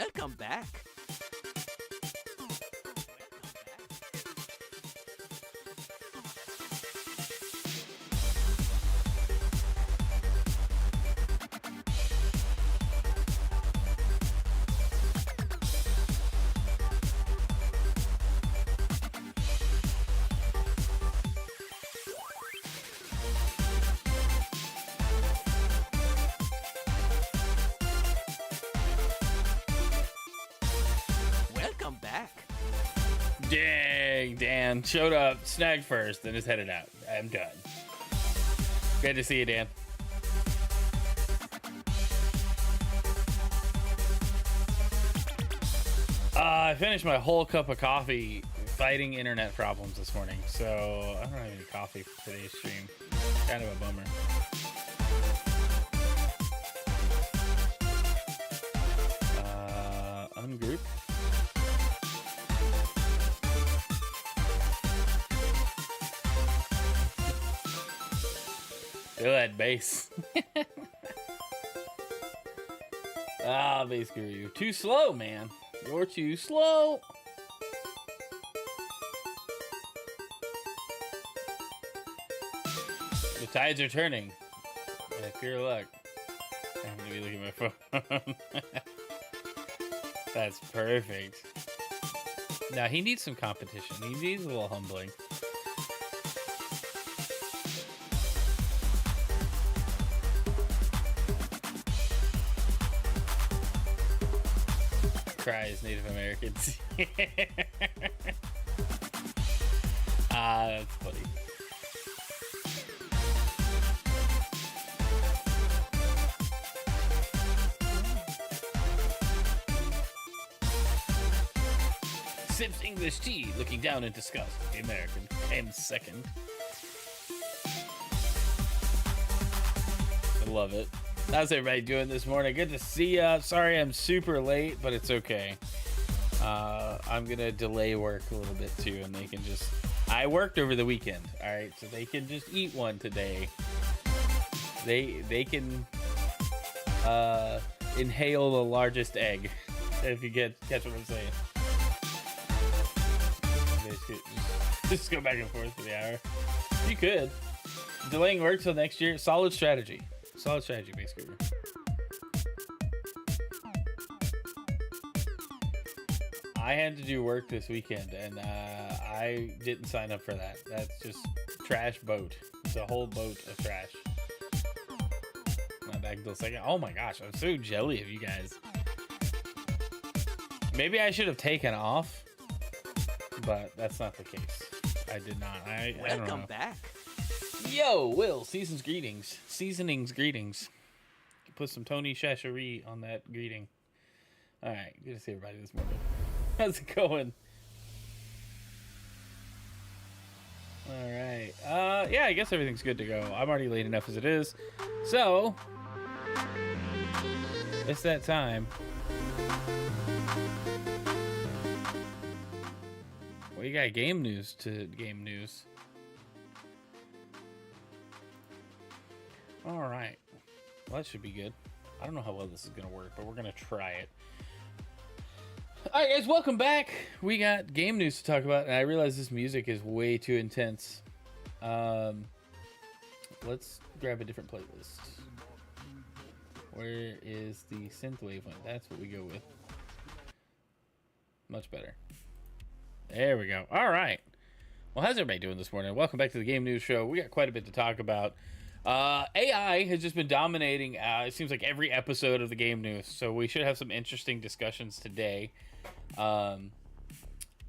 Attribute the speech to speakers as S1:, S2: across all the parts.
S1: Welcome back. Welcome back.
S2: Dang, Dan showed up, snagged first, then just headed out. I'm done. Good to see you, Dan. I finished my whole cup of coffee fighting internet problems this morning, so I don't have any coffee for today's stream. Kind of a bummer. Ungroup. Feel that bass. Bass guru. Too slow, man. You're too slow. The tides are turning. Yeah, pure luck. I'm gonna be looking at my phone. That's perfect. Now he needs some competition. He needs a little humbling. Cries Native Americans. That's funny. Sips English tea, looking down in disgust. The American came second. I love it. How's everybody doing this morning? Good to see ya. Sorry I'm super late, but it's okay. I'm gonna delay work a little bit too, and they can just... I worked over the weekend, alright? So they can just eat one today. They can inhale the largest egg, if you catch what I'm saying. Just go back and forth for the hour. You could. Delaying work till next year. Solid strategy. Solid strategy, basically. I had to do work this weekend, and I didn't sign up for that. That's just trash boat. It's a whole boat of trash. Not back until second. Oh my gosh, I'm so jelly of you guys. Maybe I should have taken off, but that's not the case. I did not. I don't know.
S1: Welcome back.
S2: Yo, Will, seasonings greetings. Put some Tony Chacheri on that greeting. All right, good to see everybody this morning. How's it going? All right. Yeah, I guess everything's good to go. I'm already late enough as it is. So, it's that time. Well, you got game news to game news. All right. Well, that should be good. I don't know how well this is going to work, but we're going to try it. All right, guys, welcome back. We got game news to talk about, and I realize this music is way too intense. Let's grab a different playlist. Where is the synthwave one? That's what we go with. Much better. There we go. All right. Well, how's everybody doing this morning? Welcome back to the Game News Show. We got quite a bit to talk about. AI has just been dominating, it seems like, every episode of the Game News, so we should have some interesting discussions today.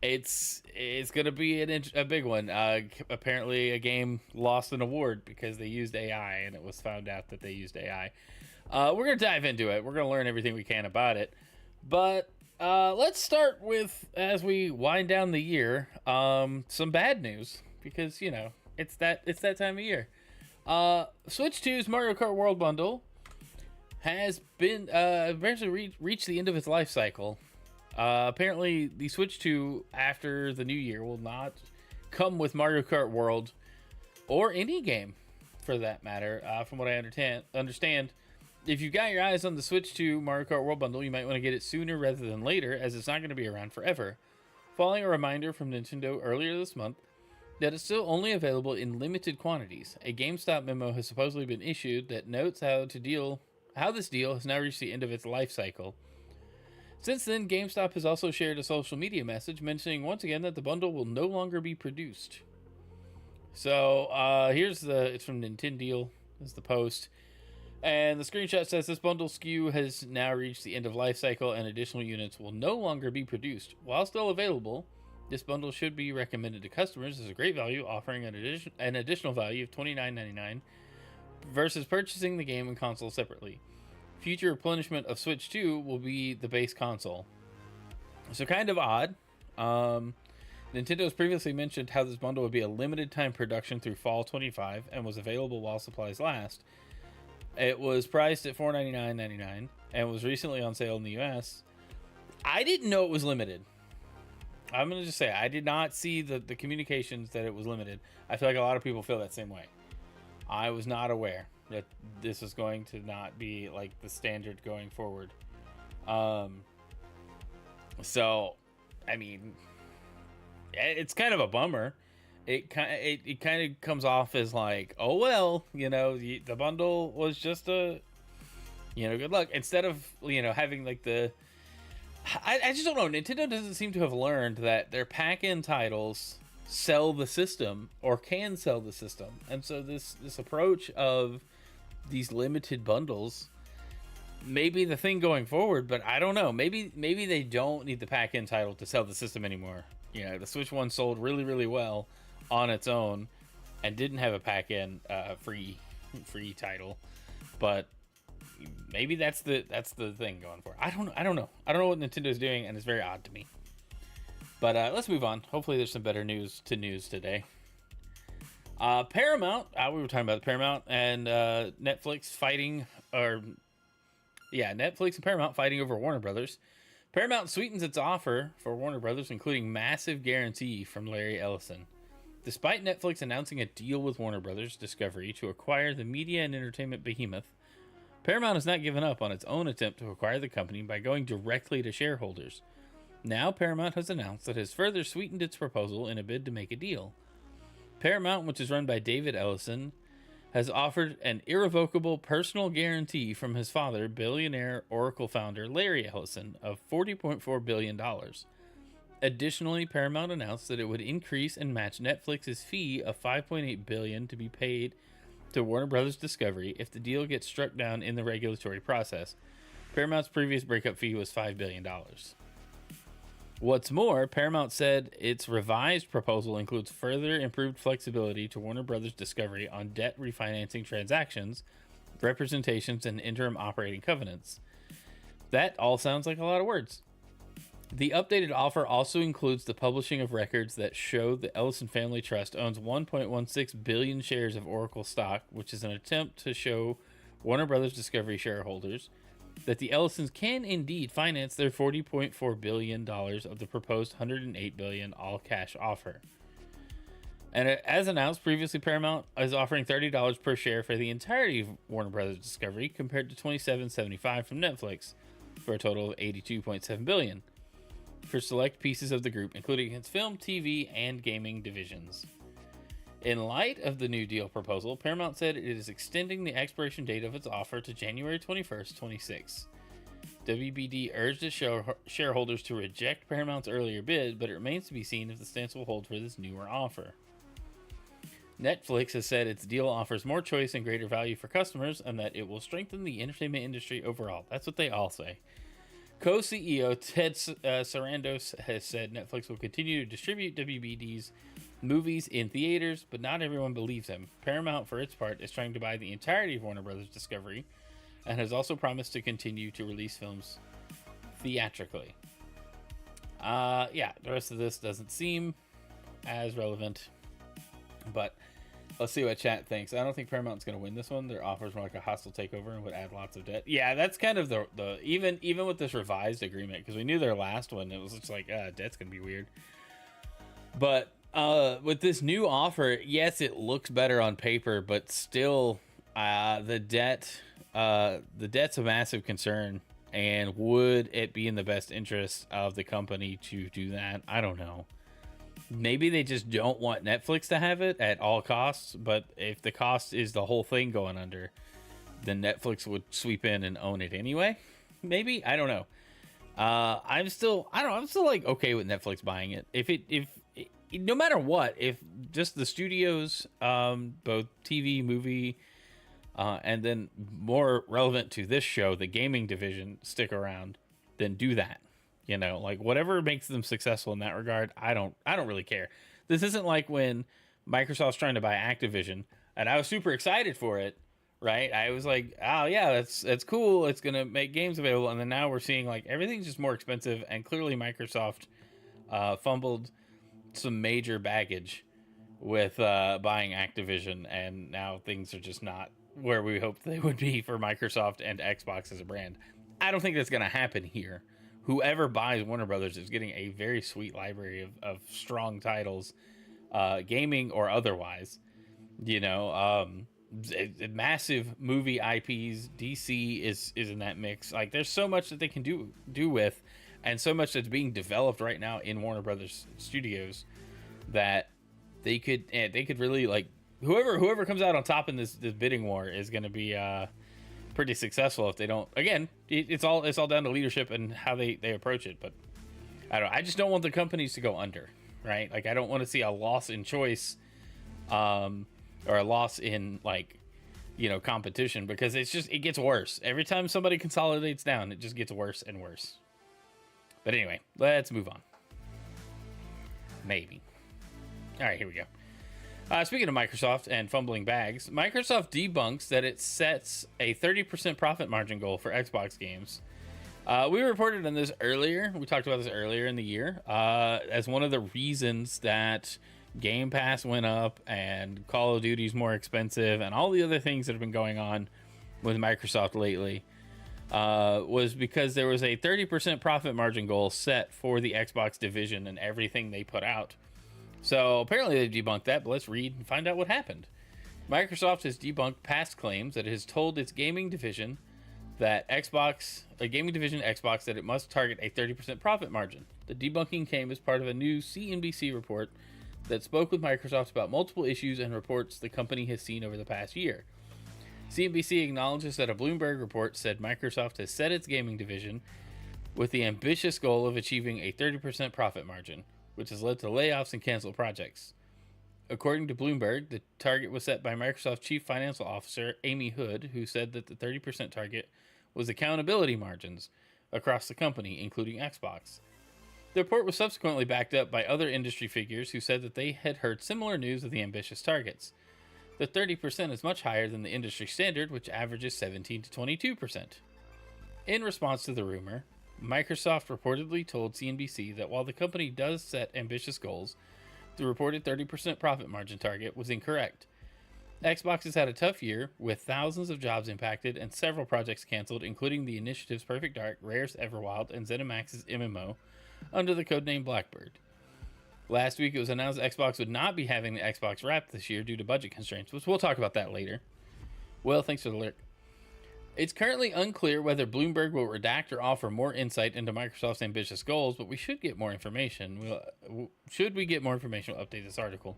S2: It's gonna be a big one. Apparently a game lost an award because they used AI, and it was found out that they used AI. We're gonna dive into it. We're gonna learn everything we can about it, but let's start with, as we wind down the year, some bad news, because, you know, it's that time of year. Switch 2's Mario Kart World Bundle has been eventually reached the end of its life cycle. Apparently, the Switch 2 after the new year will not come with Mario Kart World or any game, for that matter. From what I understand, If you've got your eyes on the Switch 2 Mario Kart World Bundle, you might want to get it sooner rather than later, as it's not going to be around forever. Following a reminder from Nintendo earlier this month that it's still only available in limited quantities, a GameStop memo has supposedly been issued that notes how this deal has now reached the end of its life cycle. Since then, GameStop has also shared a social media message mentioning once again that the bundle will no longer be produced. So it's from Nintendo. This is the post. And the screenshot says this bundle SKU has now reached the end of life cycle and additional units will no longer be produced. While still available, this bundle should be recommended to customers as a great value, offering an additional value of $29.99 versus purchasing the game and console separately. Future replenishment of Switch 2 will be the base console. So kind of odd. Nintendo's previously mentioned how this bundle would be a limited time production through fall 25 and was available while supplies last. It was priced at $499.99 and was recently on sale in the US. I didn't know it was limited. I'm going to just say I did not see the communications that it was limited. I feel like a lot of people feel that same way. I was not aware that this is going to not be like the standard going forward. So, I mean, it's kind of a bummer. It kind of comes off as like, oh well, the bundle was just a, good luck. Instead of having like I just don't know. Nintendo doesn't seem to have learned that their pack-in titles sell the system or can sell the system, and so this approach of these limited bundles may be the thing going forward. But I don't know. Maybe they don't need the pack-in title to sell the system anymore. The Switch 1 sold really, really well on its own and didn't have a pack-in free title, but maybe that's the thing going for it. I don't know what Nintendo's doing, and it's very odd to me. But let's move on. Hopefully there's some better news today. Paramount, we were talking about Paramount and Netflix Netflix and Paramount fighting over Warner Brothers. Paramount sweetens its offer for Warner Brothers, including massive guarantee from Larry Ellison. Despite Netflix announcing a deal with Warner Brothers Discovery to acquire the media and entertainment behemoth, Paramount has not given up on its own attempt to acquire the company by going directly to shareholders. Now Paramount has announced that it has further sweetened its proposal in a bid to make a deal. Paramount, which is run by David Ellison, has offered an irrevocable personal guarantee from his father, billionaire Oracle founder Larry Ellison, of $40.4 billion. Additionally, Paramount announced that it would increase and match Netflix's fee of $5.8 billion to be paid to Warner Brothers Discovery if the deal gets struck down in the regulatory process. Paramount's previous breakup fee was $5 billion. What's more, Paramount said its revised proposal includes further improved flexibility to Warner Brothers Discovery on debt refinancing transactions, representations, and interim operating covenants. That all sounds like a lot of words. The updated offer also includes the publishing of records that show the Ellison Family Trust owns 1.16 billion shares of Oracle stock, which is an attempt to show Warner Brothers Discovery shareholders that the Ellisons can indeed finance their $40.4 billion of the proposed $108 billion all-cash offer. And as announced previously, Paramount is offering $30 per share for the entirety of Warner Brothers Discovery, compared to $27.75 from Netflix, for a total of $82.7 billion for select pieces of the group, including its film, TV, and gaming divisions. In light of the new deal proposal, Paramount said it is extending the expiration date of its offer to January 21st, 26. WBD urged its shareholders to reject Paramount's earlier bid, but it remains to be seen if the stance will hold for this newer offer. Netflix has said its deal offers more choice and greater value for customers, and that it will strengthen the entertainment industry overall. That's what they all say. Co-CEO Ted Sarandos has said Netflix will continue to distribute WBD's movies in theaters, but not everyone believes him. Paramount, for its part, is trying to buy the entirety of Warner Brothers Discovery, and has also promised to continue to release films theatrically. The rest of this doesn't seem as relevant, but let's see what chat thinks. I don't think Paramount's going to win this one. Their offers more like a hostile takeover and would add lots of debt. Yeah, that's kind of the even with this revised agreement, because we knew their last one, it was just like, debt's going to be weird. But with this new offer, yes, it looks better on paper, but still, the debt the debt's a massive concern. And would it be in the best interest of the company to do that? I don't know. Maybe they just don't want Netflix to have it at all costs. But if the cost is the whole thing going under, then Netflix would sweep in and own it anyway. Maybe, I don't know. I'm still like okay with Netflix buying it. If no matter what, if just the studios, both TV, movie, and then more relevant to this show, the gaming division, stick around, then do that. You know, like whatever makes them successful in that regard, I don't really care. This isn't like when Microsoft's trying to buy Activision, and I was super excited for it, right? I was like, oh yeah, that's cool. It's gonna make games available, and then now we're seeing like everything's just more expensive, and clearly Microsoft fumbled some major baggage with buying Activision, and now things are just not where we hoped they would be for Microsoft and Xbox as a brand. I don't think that's going to happen here. Whoever buys Warner Brothers is getting a very sweet library of strong titles, gaming or otherwise. You know, massive movie IPs. DC is in that mix. Like, there's so much that they can do with, and so much that's being developed right now in Warner Brothers Studios that they could really, like, whoever comes out on top in this bidding war is going to be pretty successful. If they don't, again, it's all down to leadership and how they approach it. But I just don't want the companies to go under, right? Like, I don't want to see a loss in choice, or a loss in, like, you know, competition, because it gets worse every time somebody consolidates down. It just gets worse and worse. But anyway, let's move on. Maybe. All right, here we go. Speaking of Microsoft and fumbling bags, Microsoft debunks that it sets a 30% profit margin goal for Xbox games. We reported on this earlier. We talked about this earlier in the year as one of the reasons that Game Pass went up and Call of Duty's more expensive and all the other things that have been going on with Microsoft lately was because there was a 30% profit margin goal set for the Xbox division and everything they put out. So apparently they debunked that, but let's read and find out what happened. Microsoft has debunked past claims that it has told its gaming division that Xbox that it must target a 30% profit margin. The debunking came as part of a new CNBC report that spoke with Microsoft about multiple issues and reports the company has seen over the past year. CNBC acknowledges that a Bloomberg report said Microsoft has set its gaming division with the ambitious goal of achieving a 30% profit margin, which has led to layoffs and canceled projects. According to Bloomberg, the target was set by Microsoft Chief Financial Officer Amy Hood, who said that the 30% target was accountability margins across the company, including Xbox. The report was subsequently backed up by other industry figures who said that they had heard similar news of the ambitious targets. The 30% is much higher than the industry standard, which averages 17 to 22%. In response to the rumor, Microsoft reportedly told CNBC that while the company does set ambitious goals, the reported 30% profit margin target was incorrect. Xbox has had a tough year, with thousands of jobs impacted and several projects canceled, including the initiatives Perfect Dark, Rare's Everwild, and ZeniMax's MMO, under the codename Blackbird. Last week, it was announced Xbox would not be having the Xbox Wrap this year due to budget constraints, which we'll talk about that later. Well, thanks for the alert. It's currently unclear whether Bloomberg will redact or offer more insight into Microsoft's ambitious goals, but we should get more information. Should we get more information, we'll update this article.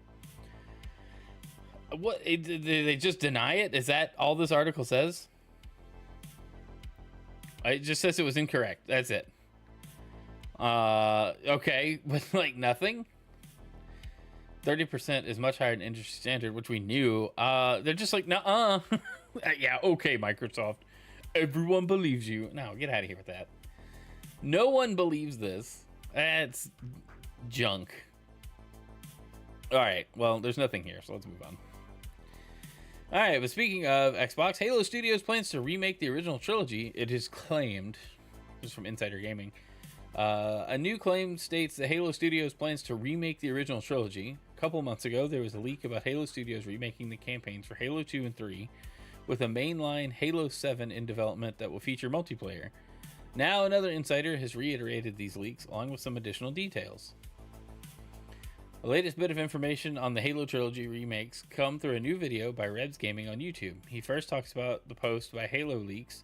S2: What? Did they just deny it? Is that all this article says? It just says it was incorrect. That's it. Okay, but like nothing? 30% is much higher than industry standard, which we knew. They're just like, nuh-uh. Yeah, okay, Microsoft. Everyone believes you. No, get out of here with that. No one believes this. That's junk. All right, well, there's nothing here, so let's move on. All right, but speaking of Xbox, Halo Studios plans to remake the original trilogy. It is claimed, this is from Insider Gaming, a new claim states that Halo Studios plans to remake the original trilogy. A couple months ago, there was a leak about Halo Studios remaking the campaigns for Halo 2 and 3, with a mainline Halo 7 in development that will feature multiplayer. Now another insider has reiterated these leaks, along with some additional details. The latest bit of information on the Halo Trilogy remakes come through a new video by Rebs Gaming on YouTube. He first talks about the post by Halo Leaks,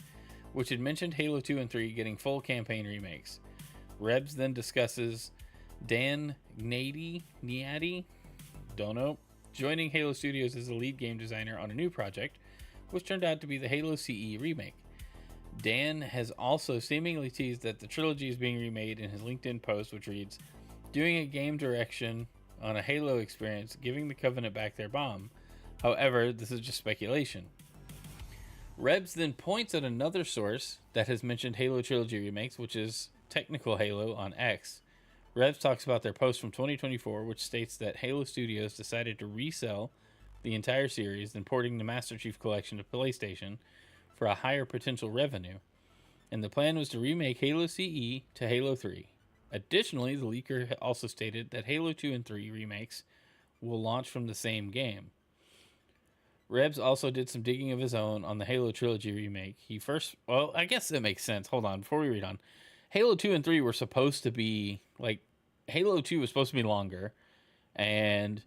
S2: which had mentioned Halo 2 and 3 getting full campaign remakes. Rebs then discusses Dan Niadi, don't know, joining Halo Studios as the lead game designer on a new project, which turned out to be the Halo CE remake. Dan has also seemingly teased that the trilogy is being remade in his LinkedIn post, which reads, "Doing a game direction on a Halo experience, giving the Covenant back their bomb. However, this is just speculation." Rebs then points at another source that has mentioned Halo Trilogy remakes, which is Technical Halo on X. Rebs talks about their post from 2024, which states that Halo Studios decided to resell the entire series, then porting the Master Chief Collection to PlayStation for a higher potential revenue. And the plan was to remake Halo CE to Halo 3. Additionally, the leaker also stated that Halo 2 and 3 remakes will launch from the same game. Rebs also did some digging of his own on the Halo Trilogy remake. I guess that makes sense. Hold on, before we read on. Halo 2 and 3 were supposed to be, Halo 2 was supposed to be longer, and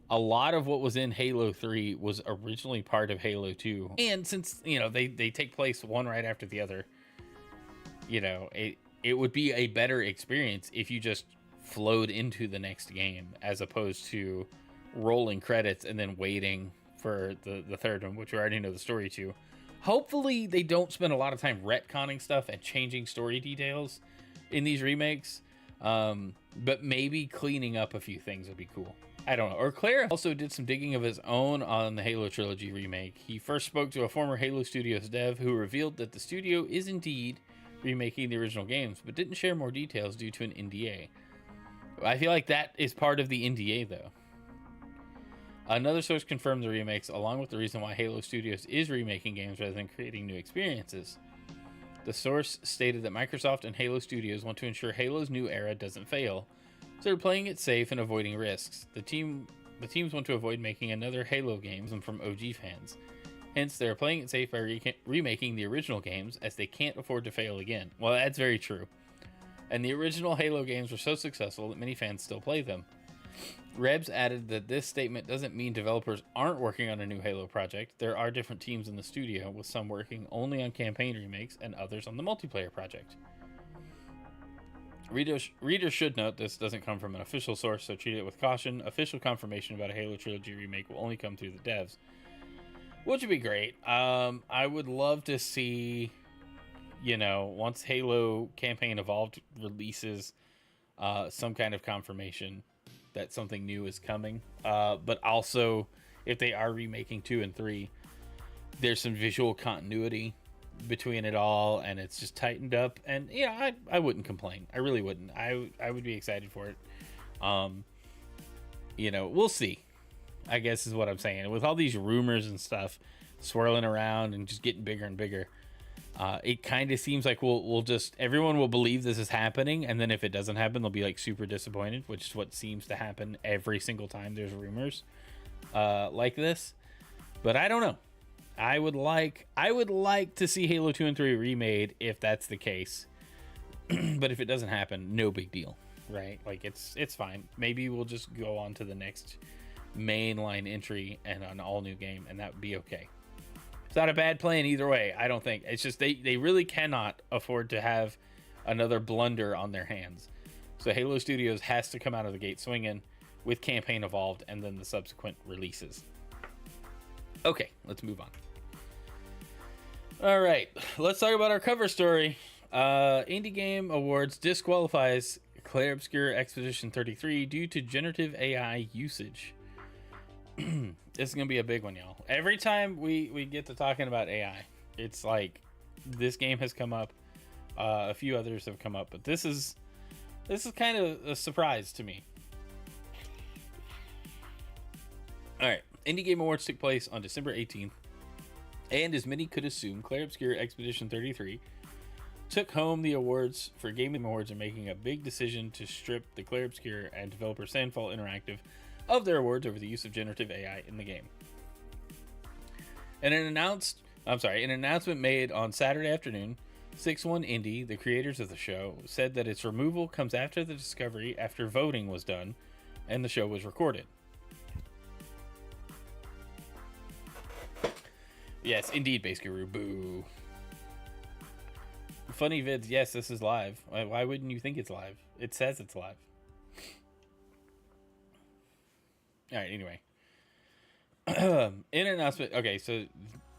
S2: a lot of what was in Halo 3 was originally part of Halo 2. And since, they take place one right after the other, it would be a better experience if you just flowed into the next game as opposed to rolling credits and then waiting for the third one, which we already know the story to. Hopefully they don't spend a lot of time retconning stuff and changing story details in these remakes, but maybe cleaning up a few things would be cool. I don't know. Or Claire also did some digging of his own on the Halo Trilogy remake. He first spoke to a former Halo Studios dev who revealed that the studio is indeed remaking the original games, but didn't share more details due to an NDA. I feel like that is part of the NDA, though. Another source confirmed the remakes, along with the reason why Halo Studios is remaking games rather than creating new experiences. The source stated that Microsoft and Halo Studios want to ensure Halo's new era doesn't fail, so they're playing it safe and avoiding risks. The teams want to avoid making another Halo game from OG fans. Hence, they're playing it safe by remaking the original games, as they can't afford to fail again. Well, that's very true. And the original Halo games were so successful that many fans still play them. Rebs added that this statement doesn't mean developers aren't working on a new Halo project. There are different teams in the studio, with some working only on campaign remakes and others on the multiplayer project. Readers should note this doesn't come from an official source, so treat it with caution. Official confirmation about a Halo Trilogy remake will only come through the devs, which would be great. I would love to see, once Halo Campaign Evolved releases, some kind of confirmation that something new is coming. But also, if they are remaking 2 and 3, there's some visual continuity between it all, and it's just tightened up. And I wouldn't complain. I really wouldn't. I would be excited for it. We'll see, I guess is what I'm saying. With all these rumors and stuff swirling around and just getting bigger and bigger, it kind of seems like everyone will believe this is happening, and then if it doesn't happen, they'll be super disappointed, which is what seems to happen every single time there's rumors like this. But I don't know. I would like to see Halo 2 and 3 remade if that's the case. But if it doesn't happen, no big deal, right? It's fine. Maybe we'll just go on to the next mainline entry and an all new game, and that would be okay. It's not a bad plan either way, I don't think. It's just they really cannot afford to have another blunder on their hands. So Halo Studios has to come out of the gate swinging with Campaign Evolved and then the subsequent releases. Okay, let's move on. All right, let's talk about our cover story. Indie Game Awards disqualifies Clair Obscur Expedition 33 due to generative AI usage. This is gonna be a big one, y'all. Every time we get to talking about AI, it's like this game has come up, a few others have come up, but this is kind of a surprise to me. All right, Indie Game Awards took place on December 18th, and as many could assume, Clair Obscur Expedition 33 took home the awards for Game Awards and making a big decision to strip the Clair Obscur and developer Sandfall Interactive of their awards over the use of generative AI in the game. In an announcement made on Saturday afternoon, 6-1 Indie, the creators of the show, said that its removal comes after the discovery after voting was done, and the show was recorded. Yes, indeed, Base Guru. Boo. Funny vids. Yes, this is live. Why wouldn't you think it's live? It says it's live. All right, anyway. In an announcement, okay, so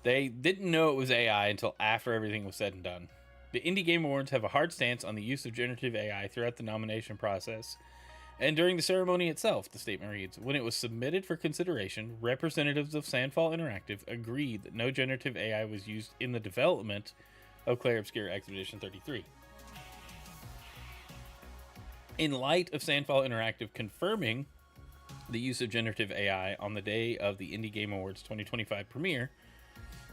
S2: they didn't know it was AI until after everything was said and done. The Indie Game Awards have a hard stance on the use of generative AI throughout the nomination process. And during the ceremony itself, the statement reads, when it was submitted for consideration, representatives of Sandfall Interactive agreed that no generative AI was used in the development of Clair Obscur Expedition 33. In light of Sandfall Interactive confirming the use of generative AI on the day of the Indie Game Awards 2025 premiere,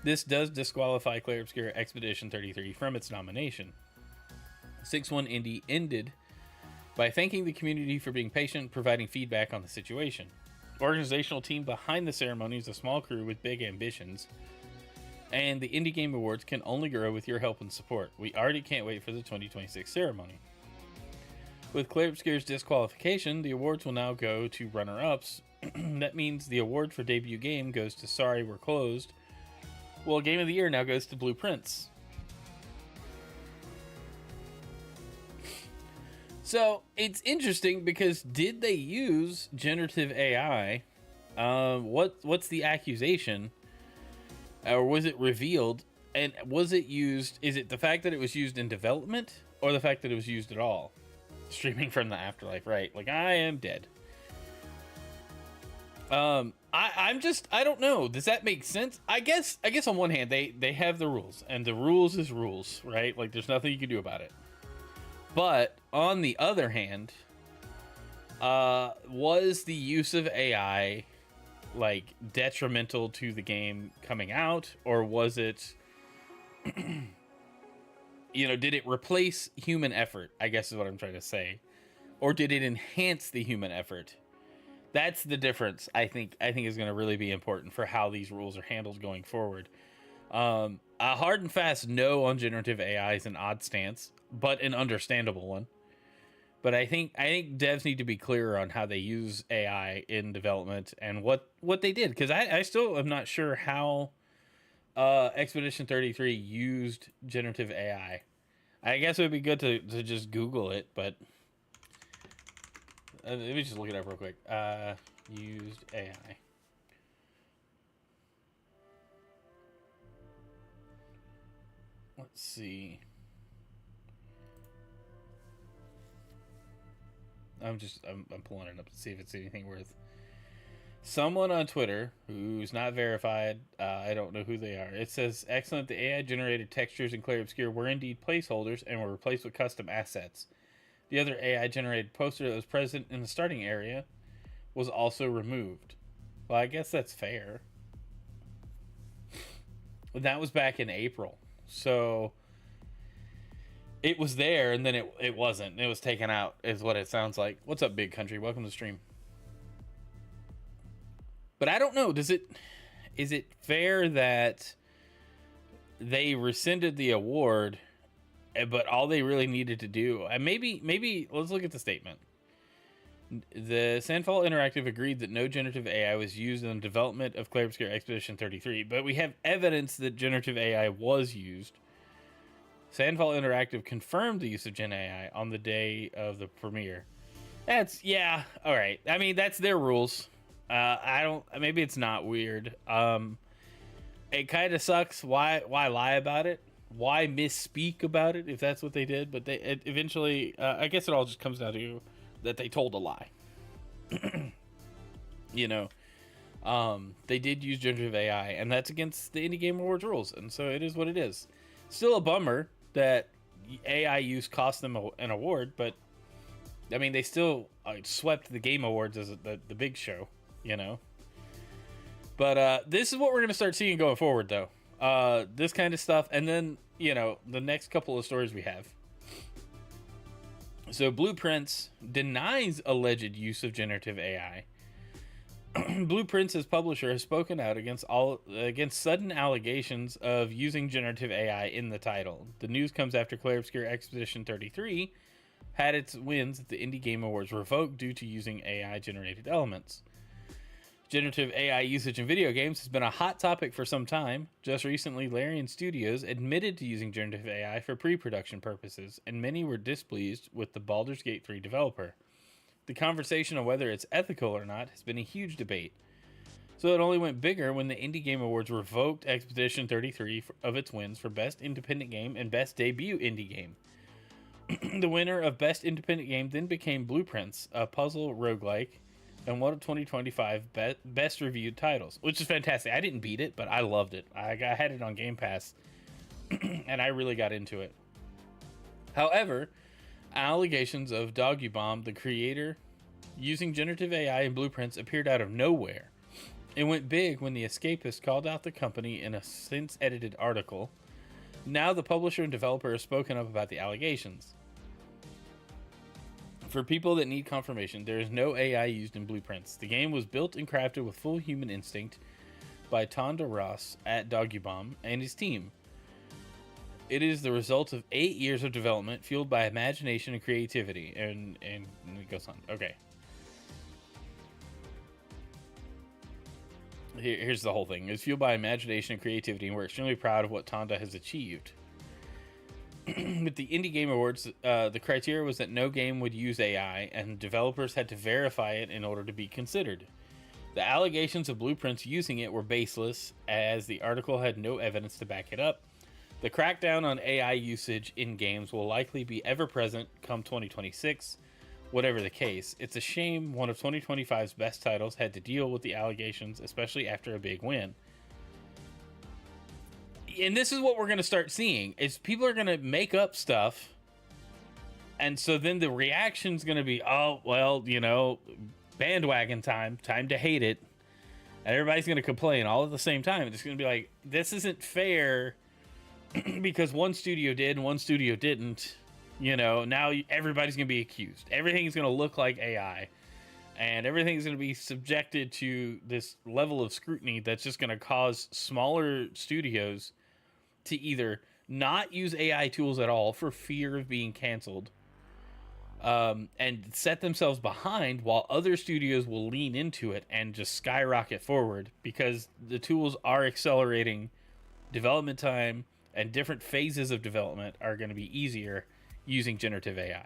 S2: this does disqualify Clair Obscur Expedition 33 from its nomination. 6-1 Indie ended by thanking the community for being patient, providing feedback on the situation. Organizational team behind the ceremony is a small crew with big ambitions, and the Indie Game Awards can only grow with your help and support. We already can't wait for the 2026 ceremony. With Clair Obscur's disqualification, the awards will now go to runner-ups. That means the award for debut game goes to Sorry We're Closed, while Game of the Year now goes to Blueprints. So it's interesting because did they use generative AI? What's the accusation? Or was it revealed? And was it used? Is it the fact that it was used in development or the fact that it was used at all? Streaming from the afterlife, right? Like, I am dead. I don't know. Does that make sense? I guess on one hand, they have the rules, and the rules is rules, right? Like, there's nothing you can do about it. But on the other hand, was the use of AI like detrimental to the game coming out, or was it, did it replace human effort? I guess is what I'm trying to say, or did it enhance the human effort? That's the difference. I think is going to really be important for how these rules are handled going forward. A hard and fast no on generative AI is an odd stance, but an understandable one. But I think devs need to be clearer on how they use AI in development and what they did, because I still am not sure how Expedition 33 used generative AI. I guess it would be good to just Google it, but let me just look it up real quick. Used AI. Let's see. I'm pulling it up to see if it's anything worth. Someone on Twitter who's not verified, I don't know who they are. It says, excellent, the AI generated textures in Clair Obscur were indeed placeholders and were replaced with custom assets. The other AI generated poster that was present in the starting area was also removed. Well, I guess that's fair. That was back in April. So it was there, and then it wasn't. It was taken out, is what it sounds like. What's up, Big Country? Welcome to the stream. But I don't know. Is it fair that they rescinded the award, but all they really needed to do, and maybe let's look at the statement. The Sandfall Interactive agreed that no generative AI was used in the development of Clair Obscur Expedition 33, but we have evidence that generative AI was used. Sandfall Interactive confirmed the use of Gen AI on the day of the premiere. Yeah, all right. I mean, that's their rules. Maybe it's not weird. It kind of sucks. Why lie about it? Why misspeak about it if that's what they did? But eventually, I guess it all just comes down to that they told a lie. They did use generative AI, and that's against the Indie Game Awards rules, and so it is what it is. Still a bummer that AI use cost them an award, but I mean, they still swept the Game Awards as the big show, But this is what we're going to start seeing going forward, though. This kind of stuff, and then, the next couple of stories we have. So Blueprints denies alleged use of generative AI. Blueprints, as publisher, has spoken out against sudden allegations of using generative AI in the title. The news comes after Clair Obscur Expedition 33 had its wins at the Indie Game Awards revoked due to using AI generated elements. Generative AI usage in video games has been a hot topic for some time. Just recently, Larian Studios admitted to using generative AI for pre-production purposes, and many were displeased with the Baldur's Gate 3 developer. The conversation on whether it's ethical or not has been a huge debate. So it only went bigger when the Indie Game Awards revoked Expedition 33 of its wins for Best Independent Game and Best Debut Indie Game. The winner of Best Independent Game then became Blueprints, a puzzle roguelike, and one of 2025 best reviewed titles, which is fantastic. I didn't beat it, but I loved it. I had it on Game Pass, and I really got into it. However, allegations of Doggy Bomb, the creator, using generative AI and Blueprints appeared out of nowhere. It went big when The Escapist called out the company in a since-edited article. Now the publisher and developer have spoken up about the allegations. For people that need confirmation, there is no AI used in Blueprints. The game was built and crafted with full human instinct by Tonda Ross at Doggy Bomb and his team. It is the result of 8 years of development fueled by imagination and creativity. And it goes on. Okay. Here's the whole thing. It's fueled by imagination and creativity, and we're extremely proud of what Tonda has achieved. With the Indie Game Awards, the criteria was that no game would use AI, and developers had to verify it in order to be considered. The allegations of Blueprints using it were baseless, as the article had no evidence to back it up. The crackdown on AI usage in games will likely be ever present come 2026. Whatever the case, it's a shame one of 2025's best titles had to deal with the allegations, especially after a big win. And this is what we're going to start seeing, is people are going to make up stuff, and so then the reaction's going to be, oh, well, you know, bandwagon time to hate it, and everybody's going to complain all at the same time. It's going to be like, this isn't fair because one studio did and one studio didn't. You know, now everybody's going to be accused. Everything's going to look like AI, and everything's going to be subjected to this level of scrutiny that's just going to cause smaller studios to either not use AI tools at all for fear of being canceled, and set themselves behind, while other studios will lean into it and just skyrocket forward because the tools are accelerating development time, and different phases of development are going to be easier using generative AI.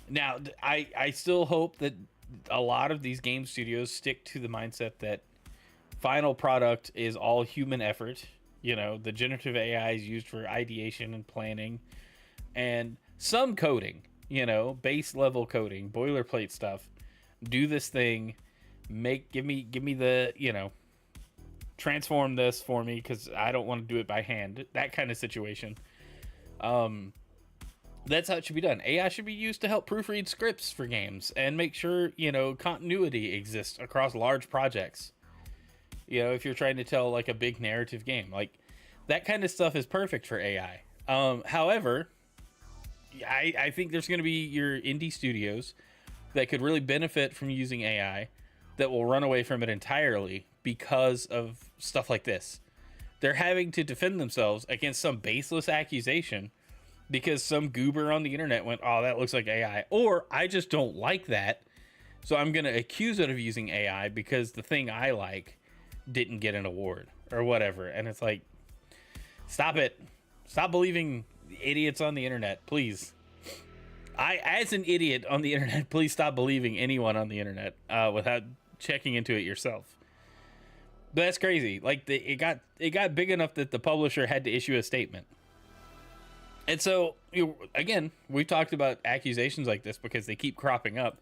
S2: Now, I still hope that a lot of these game studios stick to the mindset that final product is all human effort. You know, the generative AI is used for ideation and planning and some coding, you know, base level coding, boilerplate stuff. Do this thing, give me the, you know, transform this for me because I don't want to do it by hand. That kind of situation. That's how it should be done. AI should be used to help proofread scripts for games and make sure, you know, continuity exists across large projects. You know, if you're trying to tell like a big narrative game, like that kind of stuff is perfect for AI. However, I think there's going to be your indie studios that could really benefit from using AI that will run away from it entirely because of stuff like this. They're having to defend themselves against some baseless accusation because some goober on the internet went, oh, that looks like AI, or I just don't like that, so I'm going to accuse it of using AI because the thing I like didn't get an award or whatever. And it's like, stop it. Stop believing idiots on the internet, please. As an idiot on the internet, please stop believing anyone on the internet without checking into it yourself. But that's crazy. Like it got big enough that the publisher had to issue a statement. And so, again, we've talked about accusations like this because they keep cropping up.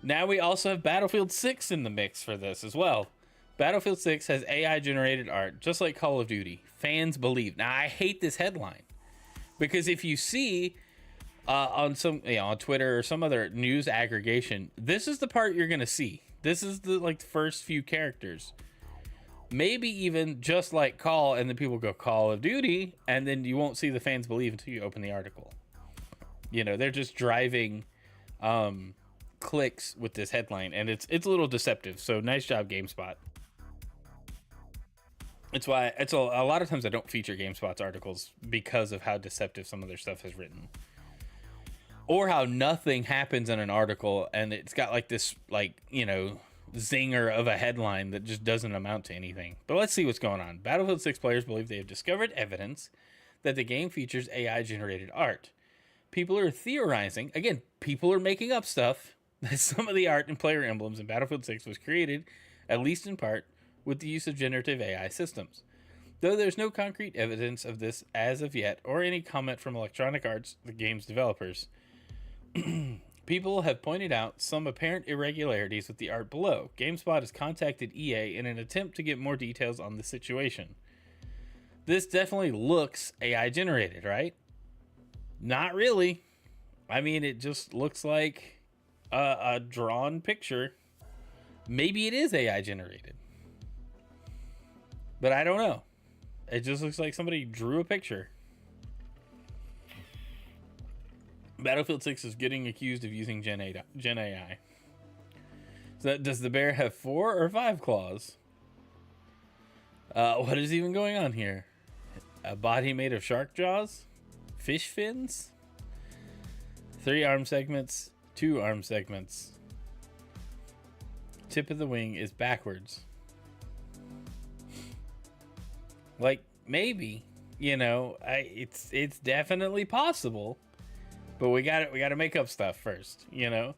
S2: Now we also have Battlefield 6 in the mix for this as well. Battlefield 6 has AI-generated art, just like Call of Duty. Fans believe. Now, I hate this headline because if you see on some, on Twitter or some other news aggregation, this is the part you're gonna see. This is the first few characters. Maybe even just like Call, and then people go Call of Duty, and then you won't see the fans believe until you open the article. You know, they're just driving clicks with this headline, and it's a little deceptive. So nice job, GameSpot. It's why a lot of times I don't feature GameSpot's articles because of how deceptive some of their stuff is written. or how nothing happens in an article and it's got like this, like, you know, zinger of a headline that just doesn't amount to anything. But let's see what's going on. Battlefield 6 players believe they have discovered evidence that the game features AI generated art. People are theorizing, again, people are making up stuff, that some of the art and player emblems in Battlefield 6 was created, at least in part, with the use of generative AI systems. Though there's no concrete evidence of this as of yet, or any comment from Electronic Arts, the game's developers, people have pointed out some apparent irregularities with the art below. GameSpot has contacted EA in an attempt to get more details on the situation. This definitely looks AI generated, right? Not really. I mean, it just looks like a drawn picture. Maybe it is AI generated, but I don't know. It just looks like somebody drew a picture. Battlefield 6 is getting accused of using Gen AI. So does the bear have 4 or 5 claws? What is even going on here? A body made of shark jaws? Fish fins? 3 arm segments, 2 arm segments. Tip of the wing is backwards. Like, maybe, you know, it's definitely possible, but we got to make up stuff first, you know.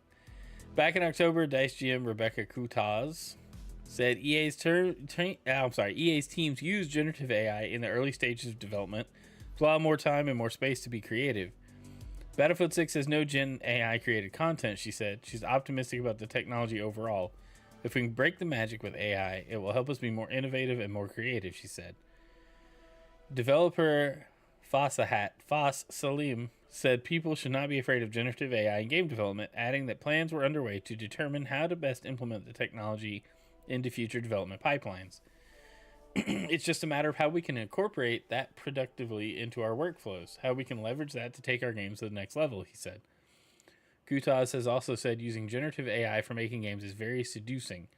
S2: Back in October, DICE GM Rebecca Kutaz said EA's teams used generative AI in the early stages of development to allow more time and more space to be creative. Battlefield 6 has no Gen AI created content, she said. She's optimistic about the technology overall. If we can break the magic with AI, it will help us be more innovative and more creative, she said. Developer Fas Salim said people should not be afraid of generative AI in game development, adding that plans were underway to determine how to best implement the technology into future development pipelines. It's just a matter of how we can incorporate that productively into our workflows, how we can leverage that to take our games to the next level, he said. Kutaz has also said using generative AI for making games is very seducing.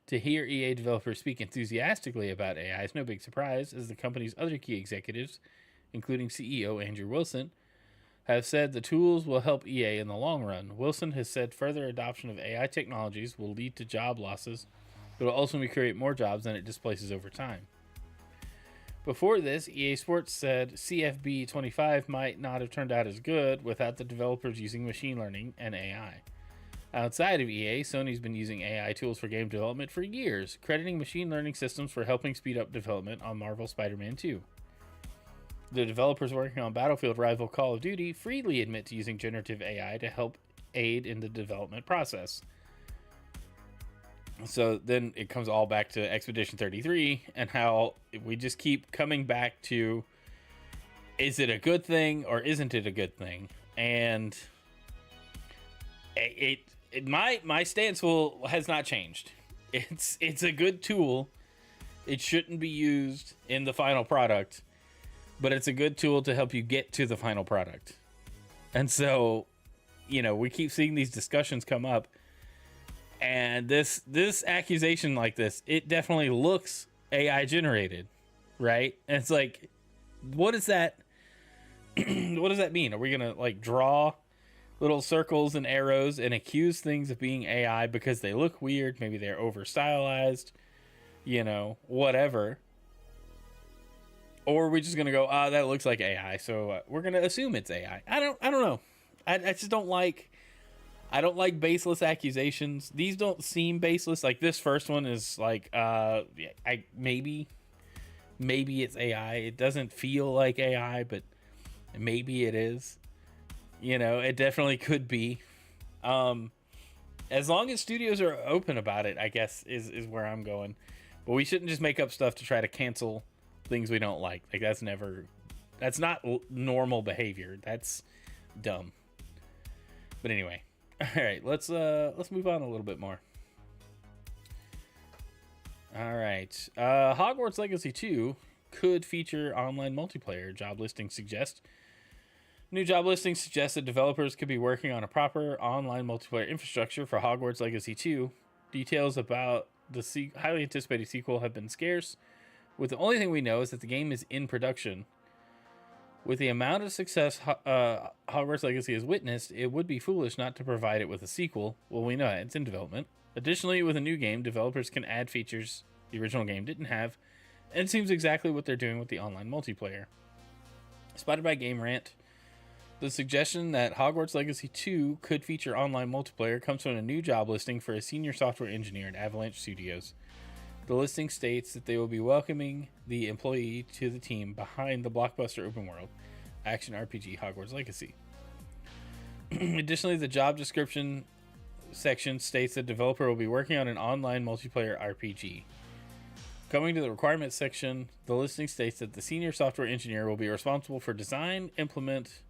S2: To hear EA developers speak enthusiastically about AI is no big surprise, as the company's other key executives, including CEO Andrew Wilson, have said the tools will help EA in the long run. Wilson has said further adoption of AI technologies will lead to job losses, but will ultimately create more jobs than it displaces over time. Before this, EA Sports said CFB 25 might not have turned out as good without the developers using machine learning and AI. Outside of EA, Sony's been using AI tools for game development for years, crediting machine learning systems for helping speed up development on Marvel Spider-Man 2. The developers working on Battlefield rival Call of Duty freely admit to using generative AI to help aid in the development process. So then it comes all back to Expedition 33 and how we just keep coming back to, is it a good thing or isn't it a good thing? And my stance has not changed. It's a good tool. It shouldn't be used in the final product, but it's a good tool to help you get to the final product. And so, you know, we keep seeing these discussions come up. And this accusation like this, it definitely looks AI generated, right? And it's like, what is that? What does that mean? Are we gonna like draw little circles and arrows and accuse things of being AI because they look weird? Maybe they're over stylized, you know, whatever. Or are we just gonna go, that looks like AI, so we're gonna assume it's AI? I don't know. I just don't like. I don't like baseless accusations. These don't seem baseless. Like this first one is like, maybe it's AI. It doesn't feel like AI, but maybe it is. You know, it definitely could be. As long as studios are open about it, I guess is where I'm going. But we shouldn't just make up stuff to try to cancel things we don't like. Like that's not normal behavior. That's dumb. But anyway. All right, let's move on a little bit more. All right, Hogwarts Legacy 2 could feature online multiplayer. Job listings suggest. New job listings suggest that developers could be working on a proper online multiplayer infrastructure for Hogwarts Legacy 2. Details about the highly anticipated sequel have been scarce, with the only thing we know is that the game is in production. With the amount of success Hogwarts Legacy has witnessed, it would be foolish not to provide it with a sequel. Well, we know that it's in development. Additionally, with a new game, developers can add features the original game didn't have, and it seems exactly what they're doing with the online multiplayer. Spotted by Game Rant, the suggestion that Hogwarts Legacy 2 could feature online multiplayer comes from a new job listing for a senior software engineer at Avalanche Studios. The listing states that they will be welcoming the employee to the team behind the blockbuster open world action RPG Hogwarts Legacy. Additionally, the job description section states that the developer will be working on an online multiplayer RPG. Coming to the requirements section, the listing states that the senior software engineer will be responsible for design, implement,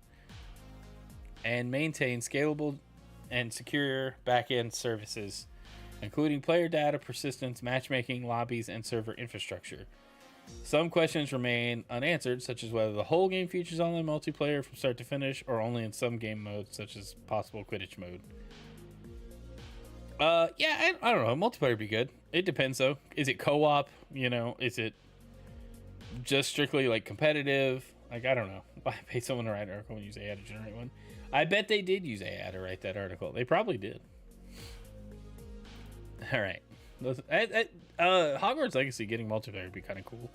S2: and maintain scalable and secure back-end services, including player data, persistence, matchmaking, lobbies, and server infrastructure. Some questions remain unanswered, such as whether the whole game features online multiplayer from start to finish, or only in some game modes, such as possible Quidditch mode. I don't know. Multiplayer would be good. It depends, though. Is it co-op? Is it just strictly, like, competitive? Like, I don't know. Why pay someone to write an article and use AI to generate one? I bet they did use AI to write that article. They probably did. All right. Hogwarts Legacy getting multiplayer would be kind of cool.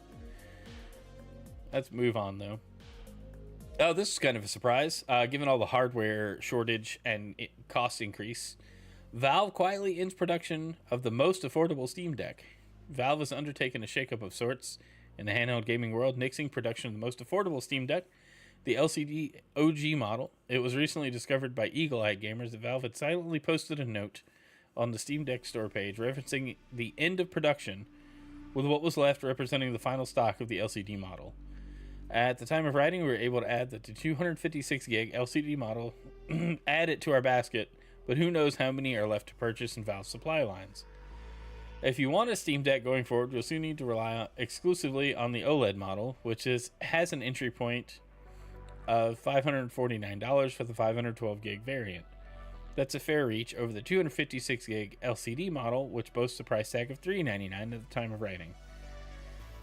S2: Let's move on, though. Oh, this is kind of a surprise. Given all the hardware shortage and cost increase, Valve quietly ends production of the most affordable Steam Deck. Valve has undertaken a shakeup of sorts in the handheld gaming world, nixing production of the most affordable Steam Deck, the LCD OG model. It was recently discovered by eagle-eyed gamers that Valve had silently posted a note on the Steam Deck store page referencing the end of production, with what was left representing the final stock of the LCD model. At the time of writing, we were able to add that the 256 gig LCD model, add it to our basket, but who knows how many are left to purchase in Valve's supply lines. If you want a Steam Deck going forward, you'll soon need to rely exclusively on the OLED model, which has an entry point of $549 for the 512 gig variant. That's a fair reach over the 256 gig LCD model, which boasts a price tag of $399 at the time of writing.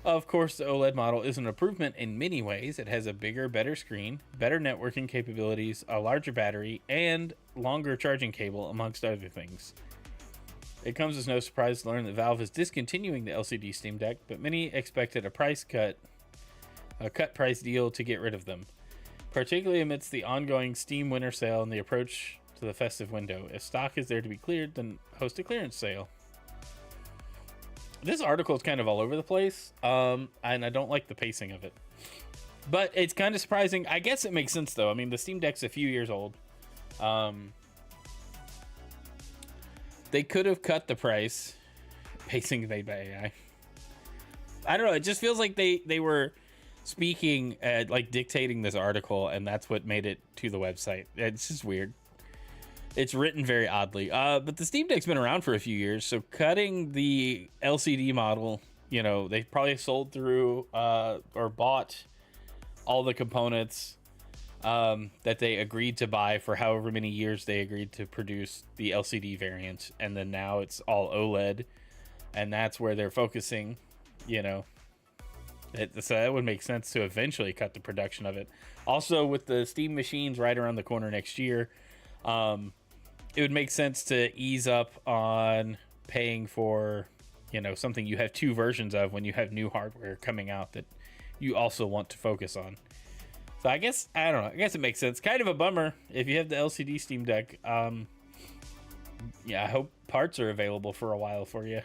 S2: Of course, the OLED model is an improvement in many ways. It has a bigger, better screen, better networking capabilities, a larger battery, and longer charging cable, amongst other things. It comes as no surprise to learn that Valve is discontinuing the LCD Steam Deck, but many expected a cut price deal to get rid of them, particularly amidst the ongoing Steam winter sale and the approach to the festive window. If stock is there to be cleared, then host a clearance sale. This article is kind of all over the place, and I don't like the pacing of it. But it's kind of surprising. I guess it makes sense, though. I mean, the Steam Deck's a few years old. They could have cut the price. Pacing made by AI. I don't know. It just feels like they were speaking, like dictating this article, and that's what made it to the website. It's just weird. It's written very oddly. But the Steam Deck's been around for a few years, so cutting the LCD model, they probably sold through or bought all the components that they agreed to buy for however many years they agreed to produce the LCD variant, and then now it's all OLED, and that's where they're focusing, so that would make sense to eventually cut the production of it. Also, with the Steam machines right around the corner next year, it would make sense to ease up on paying for, something you have two versions of when you have new hardware coming out that you also want to focus on. So I guess it makes sense. Kind of a bummer if you have the LCD Steam Deck. I hope parts are available for a while for you.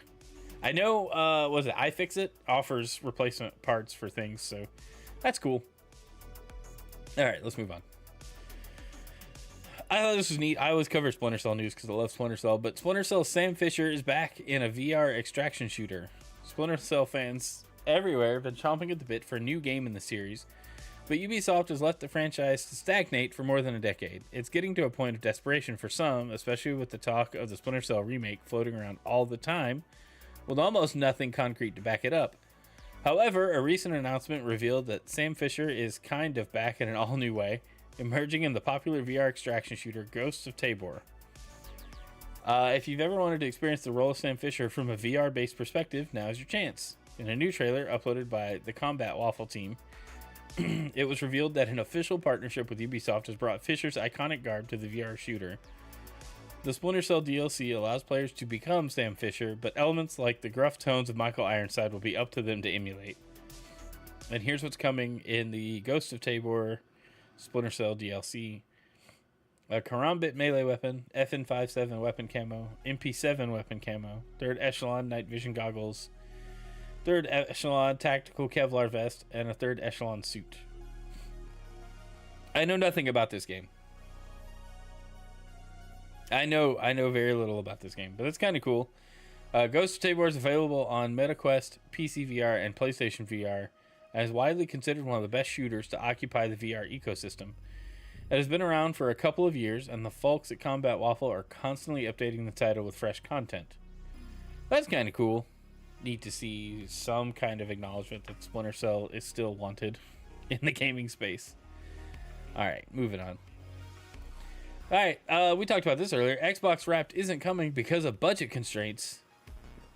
S2: I know, iFixit offers replacement parts for things, so that's cool. All right, let's move on. I thought this was neat. I always cover Splinter Cell news because I love Splinter Cell, but Splinter Cell's Sam Fisher is back in a VR extraction shooter. Splinter Cell fans everywhere have been chomping at the bit for a new game in the series, but Ubisoft has left the franchise to stagnate for more than a decade. It's getting to a point of desperation for some, especially with the talk of the Splinter Cell remake floating around all the time, with almost nothing concrete to back it up. However, a recent announcement revealed that Sam Fisher is kind of back in an all-new way, emerging in the popular VR extraction shooter Ghosts of Tabor. If you've ever wanted to experience the role of Sam Fisher from a VR-based perspective, now's your chance. In a new trailer uploaded by the Combat Waffle team, it was revealed that an official partnership with Ubisoft has brought Fisher's iconic garb to the VR shooter. The Splinter Cell DLC allows players to become Sam Fisher, but elements like the gruff tones of Michael Ironside will be up to them to emulate. And here's what's coming in the Ghost of Tabor Splinter Cell DLC. A Karambit melee weapon, FN57 weapon camo, MP7 weapon camo, 3rd echelon night vision goggles, 3rd echelon tactical Kevlar vest, and a 3rd echelon suit. I know nothing about this game. I know very little about this game, but it's kind of cool. Ghost of Tabor is available on MetaQuest, PC VR, and PlayStation VR, and is widely considered one of the best shooters to occupy the VR ecosystem. It has been around for a couple of years, and the folks at Combat Waffle are constantly updating the title with fresh content. That's kind of cool. Neat to see some kind of acknowledgement that Splinter Cell is still wanted in the gaming space. Alright, moving on. Alright, we talked about this earlier. Xbox Wrapped isn't coming because of budget constraints.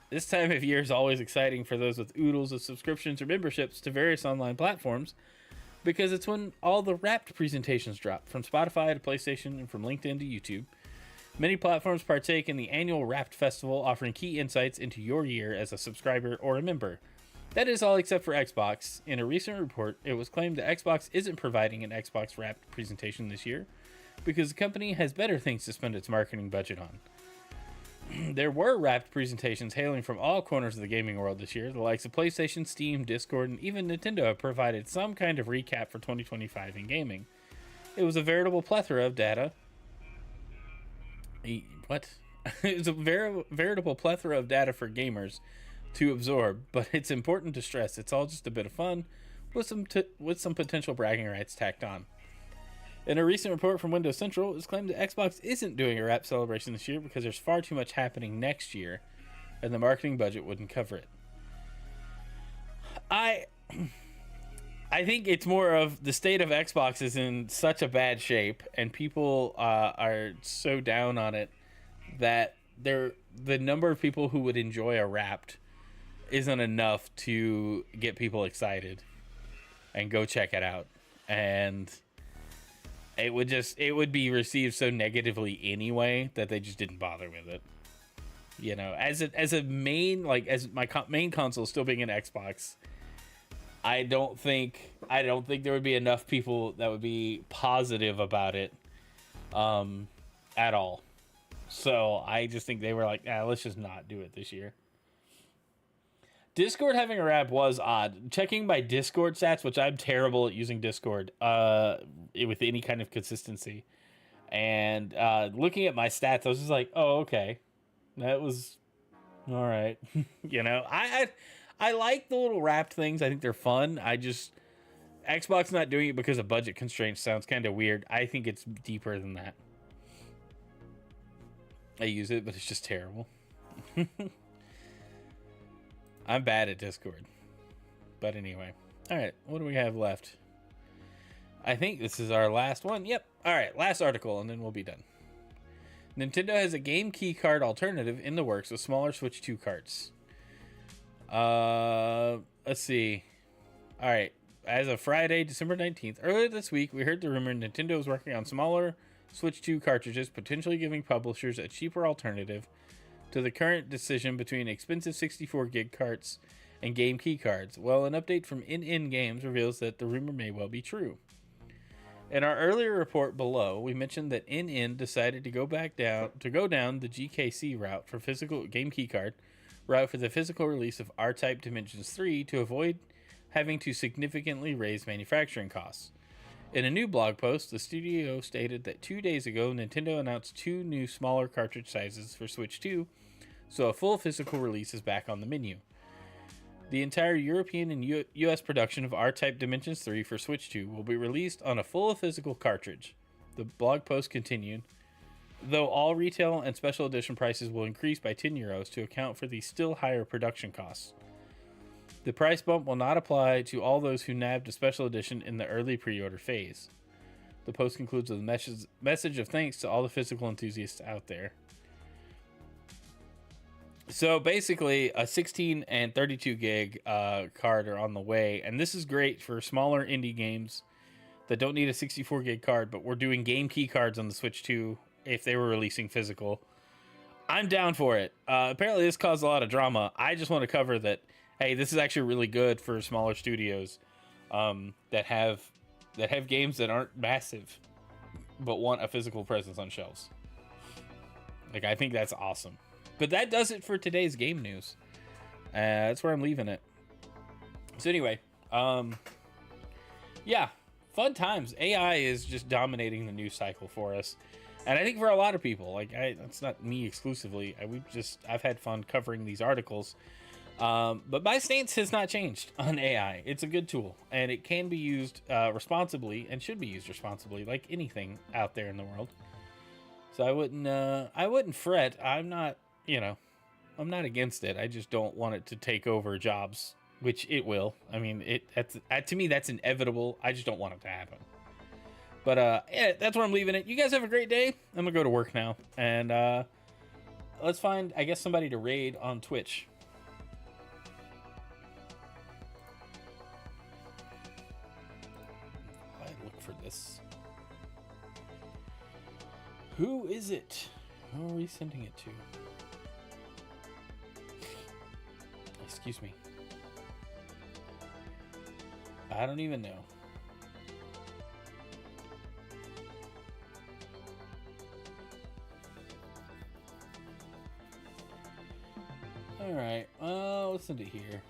S2: This time of year is always exciting for those with oodles of subscriptions or memberships to various online platforms, because it's when all the Wrapped presentations drop, from Spotify to PlayStation and from LinkedIn to YouTube. Many platforms partake in the annual Wrapped Festival, offering key insights into your year as a subscriber or a member. That is all except for Xbox. In a recent report, it was claimed that Xbox isn't providing an Xbox Wrapped presentation this year because the company has better things to spend its marketing budget on. There were Wrapped presentations hailing from all corners of the gaming world this year. The likes of PlayStation, Steam, Discord, and even Nintendo have provided some kind of recap for 2025 in gaming. It was a veritable plethora of data. What? It was a veritable plethora of data for gamers to absorb, but it's important to stress it's all just a bit of fun with some potential bragging rights tacked on. In a recent report from Windows Central, it was claimed that Xbox isn't doing a Wrap celebration this year because there's far too much happening next year, and the marketing budget wouldn't cover it. I think it's more of the state of Xbox is in such a bad shape, and people are so down on it that the number of people who would enjoy a Wrapped isn't enough to get people excited and go check it out. And it would be received so negatively anyway that they just didn't bother with it. You know, as my main console still being an Xbox, I don't think there would be enough people that would be positive about it at all. So I just think they were like, let's just not do it this year. Discord having a Wrap was odd. Checking my Discord stats, which I'm terrible at using Discord with any kind of consistency, and looking at my stats, I was just like, oh, okay, that was all right. You know, I like the little Wrapped things. I think they're fun. Xbox not doing it because of budget constraints sounds kind of weird. I think it's deeper than that. I use it, but it's just terrible. I'm bad at Discord. But anyway. Alright, what do we have left? I think this is our last one. Yep. Alright, last article, and then we'll be done. Nintendo has a game key card alternative in the works with smaller Switch 2 carts. Let's see. Alright, as of Friday, December 19th, earlier this week, we heard the rumor Nintendo is working on smaller Switch 2 cartridges, potentially giving publishers a cheaper alternative to the current decision between expensive 64 gig carts and game key cards. Well, an update from IN Games reveals that the rumor may well be true. In our earlier report below, we mentioned that IN decided to go down the GKC route for physical game key card route for the physical release of R-Type Dimensions 3 to avoid having to significantly raise manufacturing costs. In a new blog post, the studio stated that 2 days ago, Nintendo announced 2 new smaller cartridge sizes for Switch 2, so a full physical release is back on the menu. The entire European and US production of R-Type Dimensions 3 for Switch 2 will be released on a full physical cartridge. The blog post continued, though all retail and special edition prices will increase by €10 to account for the still higher production costs. The price bump will not apply to all those who nabbed a special edition in the early pre-order phase. The post concludes with a message of thanks to all the physical enthusiasts out there. So basically, a 16 and 32 gig card are on the way, and this is great for smaller indie games that don't need a 64 gig card. But we're doing game key cards on the Switch too if they were releasing physical. I'm down for it. Apparently, this caused a lot of drama. I just want to cover that. Hey, this is actually really good for smaller studios that have games that aren't massive but want a physical presence on shelves. Like, I think that's awesome. But that does it for today's game news. That's where I'm leaving it. So anyway, yeah, fun times. AI is just dominating the news cycle for us. And I think for a lot of people, like, that's not me exclusively. I've had fun covering these articles. But my stance has not changed on AI. It's a good tool, and it can be used responsibly and should be used responsibly, like anything out there in the world. So I wouldn't fret. I'm not against it. I just don't want it to take over jobs, which it will. I mean, to me, that's inevitable. I just don't want it to happen. But yeah, that's where I'm leaving it. You guys have a great day. I'm gonna go to work now, and let's find, I guess, somebody to raid on Twitch. I look for this. Who is it? Who are we sending it to? Excuse me. I don't even know. All right, let's send it here.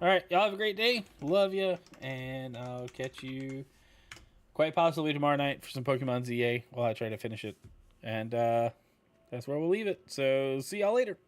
S2: All right, y'all have a great day. Love you, and I'll catch you quite possibly tomorrow night for some Pokemon ZA while I try to finish it. And that's where we'll leave it. So see y'all later.